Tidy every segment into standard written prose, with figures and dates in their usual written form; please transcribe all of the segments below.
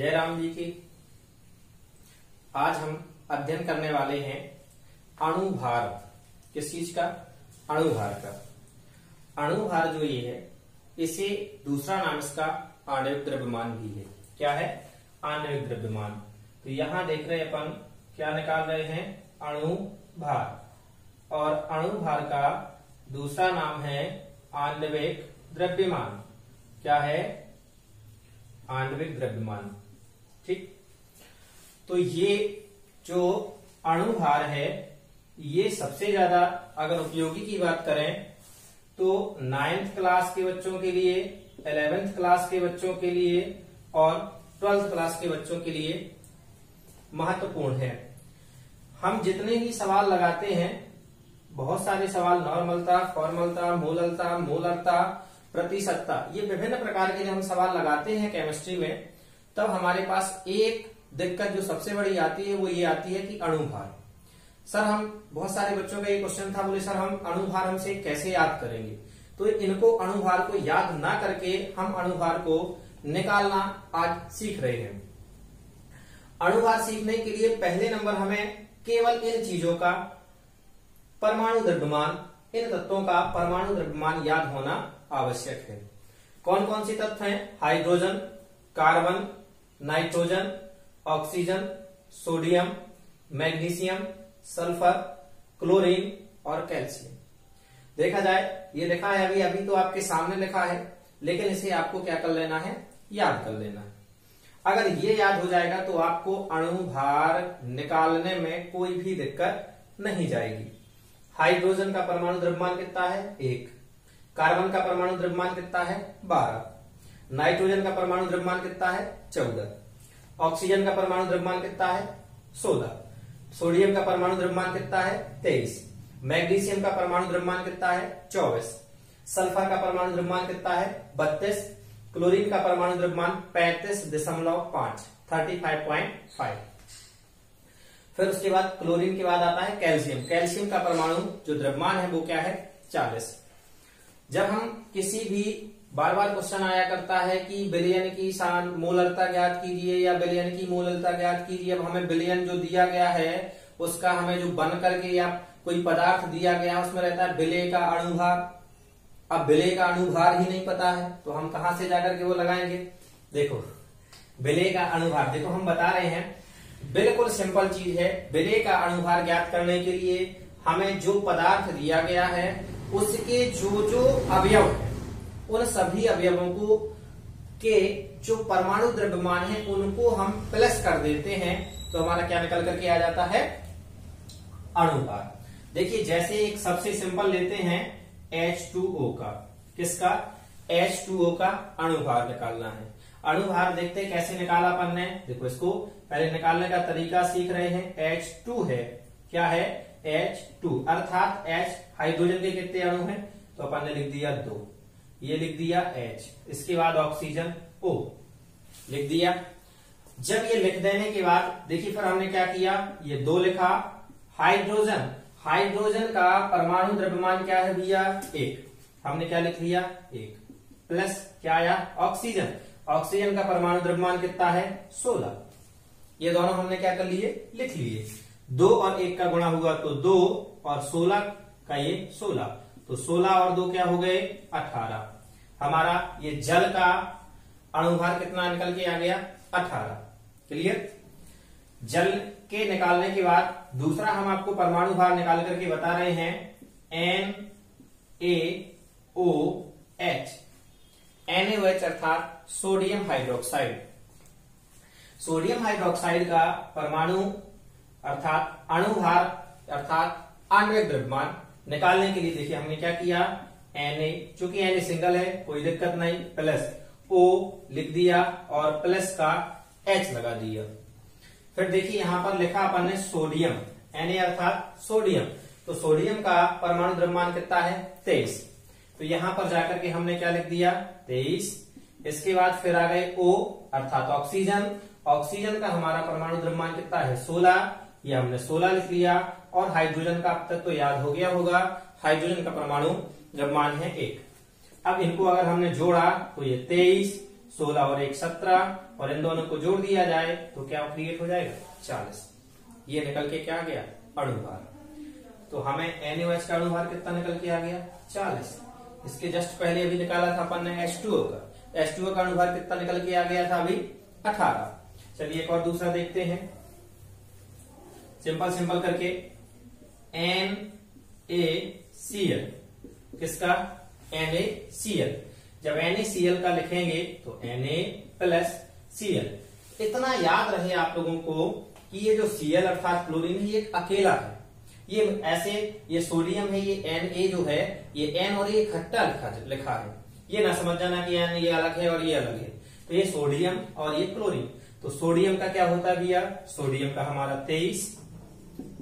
जय राम जी की। आज हम अध्ययन करने वाले हैं अणुभार। किस चीज का? अणुभार का। अणुभार जो ये है, इसे दूसरा नाम इसका आणविक द्रव्यमान भी है। क्या है? आणविक द्रव्यमान। तो यहां देख रहे हैं अपन क्या निकाल रहे हैं? अणुभार। और अणुभार का दूसरा नाम है आणविक द्रव्यमान। क्या है? आणविक द्रव्यमान। ठीक। तो ये जो अणुभार है, ये सबसे ज्यादा अगर उपयोगी की बात करें तो 9th क्लास के बच्चों के लिए, 11th क्लास के बच्चों के लिए और 12th क्लास के बच्चों के लिए महत्वपूर्ण है। हम जितने भी सवाल लगाते हैं, बहुत सारे सवाल नॉर्मलता, फॉर्मलता, मोललता, मोलरता, प्रतिशतता, ये विभिन्न प्रकार के जब हम सवाल लगाते हैं केमिस्ट्री में, तब हमारे पास एक दिक्कत जो सबसे बड़ी आती है वो ये आती है कि अणुभार। सर, हम बहुत सारे बच्चों का ये क्वेश्चन था, बोले सर हम अणुभार हमसे कैसे याद करेंगे? तो इनको अणुभार को याद ना करके हम अणुभार को निकालना आज सीख रहे हैं। अणुभार सीखने के लिए पहले नंबर हमें केवल इन चीजों का परमाणु द्रव्यमान, इन तत्वों का परमाणु द्रव्यमान याद होना आवश्यक है। कौन कौन से तत्व हैं? Hydrogen, carbon, nitrogen, oxygen, sodium, magnesium, sulphur, chlorine और कैल्शियम। देखा जाए, ये लिखा है अभी तो आपके सामने लिखा है, लेकिन इसे आपको क्या कर लेना है? याद कर लेना है। अगर ये याद हो जाएगा तो आपको अणुभार निकालने में कोई भी दिक्कत नहीं जाएगी। हाइड्रोजन का परमाणु द्रव्यमान कितना है? 1। कार्बन का परमाणु द्रव्यमान कितना है? 12। नाइट्रोजन का परमाणु द्रव्यमान कितना है? 14। ऑक्सीजन का परमाणु द्रव्यमान कितना है? 16। सोडियम का परमाणु द्रव्यमान कितना है? 23। मैग्नीशियम का परमाणु द्रव्यमान कितना है? 24। सल्फर का परमाणु द्रव्यमान कितना है? 32। क्लोरीन का परमाणु द्रव्यमान 35.5, 35.5। फिर उसके बाद क्लोरीन के बाद आता है कैल्शियम। कैल्शियम का परमाणु जो द्रव्यमान है वो क्या है? 40। जब हम किसी भी बार बार क्वेश्चन आया करता है कि विलयन की मोलरता ज्ञात कीजिए या विलयन की मोलरता ज्ञात कीजिए। अब हमें विलयन जो दिया गया है उसका हमें जो बन करके या कोई पदार्थ दिया गया है उसमें रहता है विलय का अणुभार। अब विलय का अणुभार ही नहीं पता है तो हम कहां से जाकर के वो लगाएंगे? देखो, विलय का अणुभार, देखो हम बता रहे हैं, बिल्कुल सिंपल चीज है। विलय का अणुभार ज्ञात करने के लिए हमें जो पदार्थ दिया गया है उसके जो अवयव है, उन सभी अवयवों को के जो परमाणु द्रव्यमान है उनको हम प्लस कर देते हैं तो हमारा क्या निकल करके आ जाता है? अणुभार। देखिए, जैसे एक सबसे सिंपल लेते हैं H2O का। किसका? H2O का अणुभार निकालना है। अणुभार देखते हैं कैसे निकाला अपन ने। देखो, इसको पहले निकालने का तरीका सीख रहे हैं। H2 है। क्या है? H2 अर्थात H हाइड्रोजन के कितने अणु हैं? तो अपन ने लिख दिया 2, ये लिख दिया H, इसके बाद ऑक्सीजन O लिख दिया। जब ये लिख देने के बाद देखिए फिर हमने क्या किया, ये 2 लिखा। हाइड्रोजन, हाइड्रोजन का परमाणु द्रव्यमान क्या है भैया? 1, हमने क्या लिख लिया? 1 प्लस क्या आया? ऑक्सीजन, ऑक्सीजन का परमाणु द्रव्यमान कितना है? 16। ये दोनों हमने क्या कर लिए? लिख लिए। 2 और 1 का गुणा हुआ तो 2 और 16 का ये 16, तो 16 और 2 क्या हो गए? 18। हमारा ये जल का अणुभार कितना निकल के आ गया? 18। क्लियर? जल के निकालने के बाद दूसरा हम आपको परमाणु भार निकाल करके बता रहे हैं NaOH। NaOH अर्थात सोडियम हाइड्रोक्साइड। सोडियम हाइड्रोक्साइड का परमाणु अर्थात अणुभार अर्थात आणविक द्रव्यमान निकालने के लिए देखिए हमने क्या किया? Na, चूंकि Na सिंगल है कोई दिक्कत नहीं, प्लस O लिख दिया और प्लस का H लगा दिया। फिर देखिए यहां पर लिखा अपन ने सोडियम, Na अर्थात सोडियम। तो सोडियम का परमाणु द्रव्यमान कितना है? 23। तो यहां पर जाकर के हमने क्या लिख दिया? 23। इसके बाद फिर आ गए O अर्थात ऑक्सीजन। ऑक्सीजन का हमारा परमाणु द्रव्यमान कितना है? 16, ये हमने 16 लिख लिया। और हाइड्रोजन का अब तक तो याद हो गया होगा, हाइड्रोजन का परमाणु द्रव्यमान है 1। अब इनको अगर हमने जोड़ा तो ये 23, 16 और 1 17, और इन दोनों को जोड़ दिया जाए तो क्या क्रिएट हो जाएगा 40। ये निकल के क्या गया अणुभार। तो हमें NaOH का अणुभार कितना निकल के आ गया 40। इसके जस्ट पहले अभी निकाला था अपन ने H2O का, H2O का अणुभार कितना निकल के आ गया था अभी 18। चलिए एक और दूसरा देखते हैं, सिंपल सिंपल करके। NaCl, किसका NaCl। जब NaCl का लिखेंगे तो Na+Cl। इतना याद रहे आप लोगों को कि ये जो Cl अर्थात क्लोरीन ये एक अकेला है, ये ऐसे ये सोडियम है, ये Na जो है ये N और ये इकट्ठा लिखा है। ये ना समझ जाना कि N ये अलग है और ये अलग है। तो ये सोडियम और ये क्लोरीन। तो सोडियम का क्या होता है भैया, सोडियम का हमारा 23।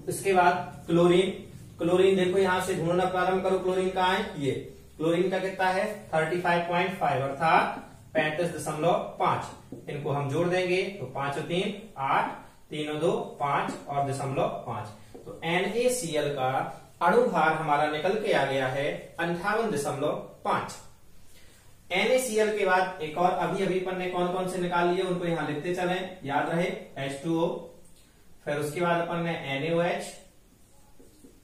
इसके बाद क्लोरीन, क्लोरीन देखो यहां से ढूंढना प्रारंभ करो, क्लोरीन कहाँ है, ये क्लोरीन का कितना है 35.5 अर्थात 35.5। इनको हम जोड़ देंगे तो 5 और 3 8, 3 और 2 5 और 0.5। तो NaCl का अणुभार हमारा निकल के आ गया है 58.5। NaCl के बाद एक और अभी अभी अपन ने कौन कौन से निकाल लिए उनको यहां लिखते चले, याद रहे H2O, फिर उसके बाद अपन ने NaOH,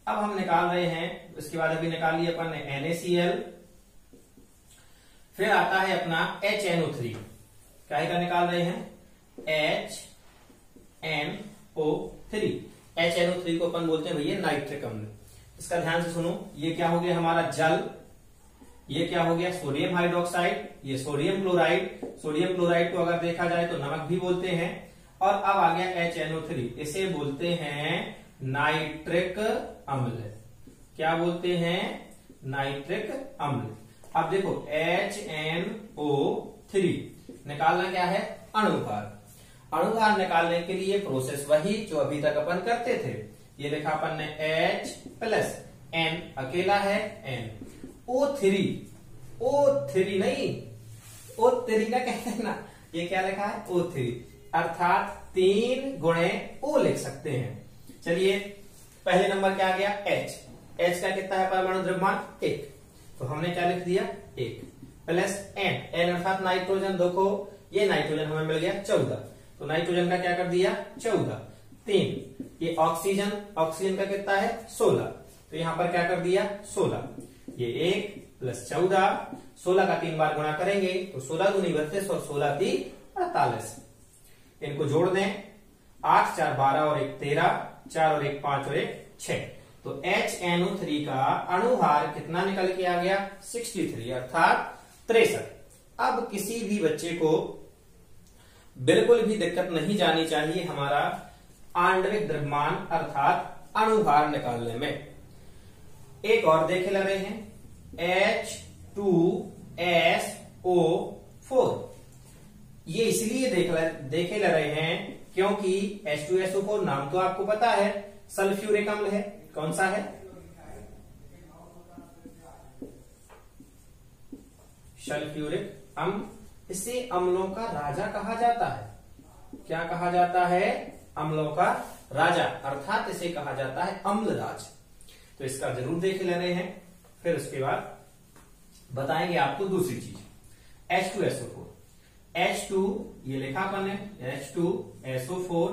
अब हम निकाल रहे हैं, उसके बाद अभी निकाल लिए अपन ने NaCl, फिर आता है अपना HNO3। क्या का निकाल रहे हैं HNO3। HNO3 को अपन बोलते हैं भैया नाइट्रिक अम्ल। इसका ध्यान से सुनो, ये क्या हो गया हमारा जल, ये क्या हो गया सोडियम हाइड्रोक्साइड, ये सोडियम क्लोराइड। सोडियम क्लोराइड को अगर देखा जाए तो नमक भी बोलते हैं। और अब आ गया HNO3, इसे बोलते हैं नाइट्रिक अम्ल। क्या बोलते हैं नाइट्रिक अम्ल। अब देखो HNO3 निकालना क्या है अणुभार। अणुभार निकालने के लिए प्रोसेस वही जो अभी तक अपन करते थे। ये लिखा अपन ने H+N अकेला है N, O3 नहीं, O3 का कहते हैं ना, ये क्या लिखा है O3 अर्थात 3 गुणे O लिख सकते हैं। चलिए पहले नंबर क्या आ गया H का कितना है परमाणु द्रव्यमान 1, तो हमने क्या लिख दिया 1 प्लस N अर्थात नाइट्रोजन। देखो ये नाइट्रोजन हमें मिल गया 14, तो नाइट्रोजन का क्या कर दिया 14। 3 ये ऑक्सीजन, ऑक्सीजन का कितना है 16, तो यहां पर क्या कर दिया 16। ये 1 प्लस 14, 16 का 3 बार गुणा करेंगे तो 16 दूनी 32 और 16 3 48। इनको जोड़ दें 8 4 12 और 1 13, 4 और 1 5 और 1 6। तो HNO3 का अणुभार कितना निकल के आ गया 63 अर्थात 63। अब किसी भी बच्चे को बिल्कुल भी दिक्कत नहीं जानी चाहिए हमारा आणविक द्रव्यमान अर्थात अणुभार निकालने में। एक और देखे ले रहे हैं H2SO4। ये इसलिए देखे ले रहे हैं क्योंकि H2SO4 नाम तो आपको पता है सल्फ्यूरिक अम्ल है। कौन सा है सल्फ्यूरिक अम्ल। इसे अम्लों का राजा कहा जाता है। क्या कहा जाता है अम्लों का राजा अर्थात इसे कहा जाता है अम्लराज। तो इसका जरूर देख ले रहे हैं। फिर उसके बाद बताएंगे आपको दूसरी चीज H2SO4। H2 ये लिखा अपन ने H2SO4।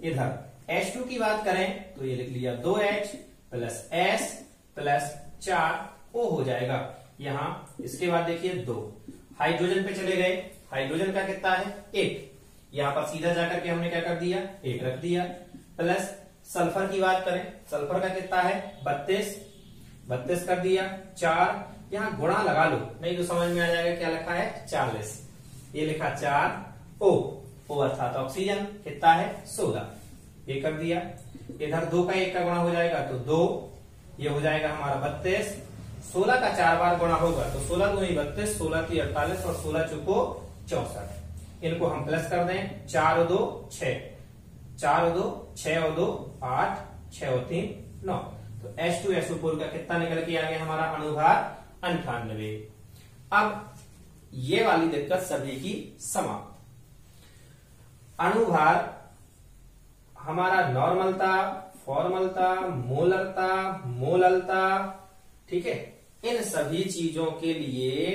इधर H2 की बात करें तो ये लिख लिया 2H plus S plus 4O हो जाएगा यहां। इसके बाद देखिए 2 हाइड्रोजन पे चले गए। हाइड्रोजन का कितना है 1, यहां पर सीधा जाकर के हमने क्या कर दिया 1 रख दिया। प्लस सल्फर की बात करें, सल्फर का कितना है 32 कर दिया। 4 यहां गुणा लगा लो नहीं तो समझ में आ जाएगा क्या लिखा है 40। ये लिखा 4O अर्थात ऑक्सीजन कितना है 16, ये कर दिया। इधर 2 का 1 का गुणा हो जाएगा तो 2, ये हो जाएगा हमारा 32। 16 का 4 बार गुणा होगा तो 16 दूनी 32, 16 की 48 और 16 चौको 64। इनको हम प्लस कर दें 4 और 2 6, 4 और 2 6 और 2 8, 6 और 3 9। तो H2SO4 का कितना निकल के आ गया हमारा अणुभार 98। अब ये वाली दिक्कत सभी की समाप्त। अणुभार हमारा नॉर्मलता, फॉर्मलता, मोलरता, मोललता, ठीक है, इन सभी चीजों के लिए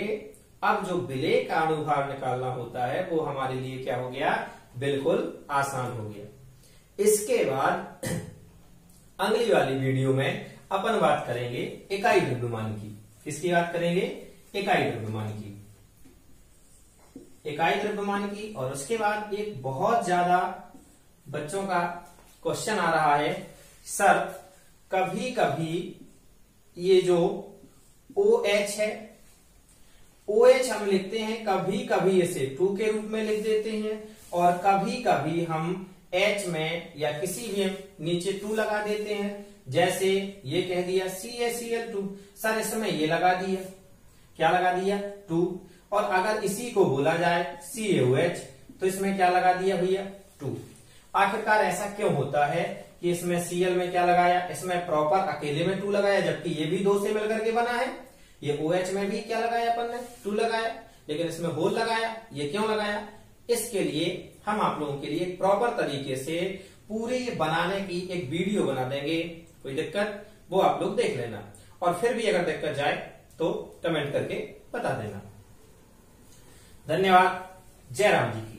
अब जो विलेय का अणुभार निकालना होता है वो हमारे लिए क्या हो गया, बिल्कुल आसान हो गया। इसके बाद अगली वाली वीडियो में अपन बात करेंगे इकाई द्रव्यमान की। किसकी बात करेंगे, इकाई द्रव्यमान की, इकाई द्रव्यमान की। और उसके बाद एक बहुत ज्यादा बच्चों का क्वेश्चन आ रहा है, सर कभी कभी ये जो OH है, OH हम लिखते हैं, कभी कभी इसे 2 के रूप में लिख देते हैं, और कभी कभी हम H में या किसी भी नीचे 2 लगा देते हैं। जैसे ये कह दिया CaCl2, सर इसमें ये लगा दिया, क्या लगा दिया, 2। और अगर इसी को बोला जाए CaOH तो इसमें क्या लगा दिया भैया, 2। आखिरकार ऐसा क्यों होता है कि इसमें Cl में क्या लगाया, इसमें प्रॉपर अकेले में 2 लगाया, जबकि ये भी 2 से मिलकर के बना है। ये OH में भी क्या लगाया अपन ने, 2 लगाया, लेकिन इसमें होल लगाया, ये क्यों लगाया। इसके लिए हम आप लोगों के लिए प्रॉपर तरीके से पूरे बनाने की एक वीडियो बना देंगे, कोई दिक्कत वो आप लोग देख लेना, और फिर भी अगर दिक्कत जाए तो कमेंट करके बता देना। धन्यवाद। जय राम जी।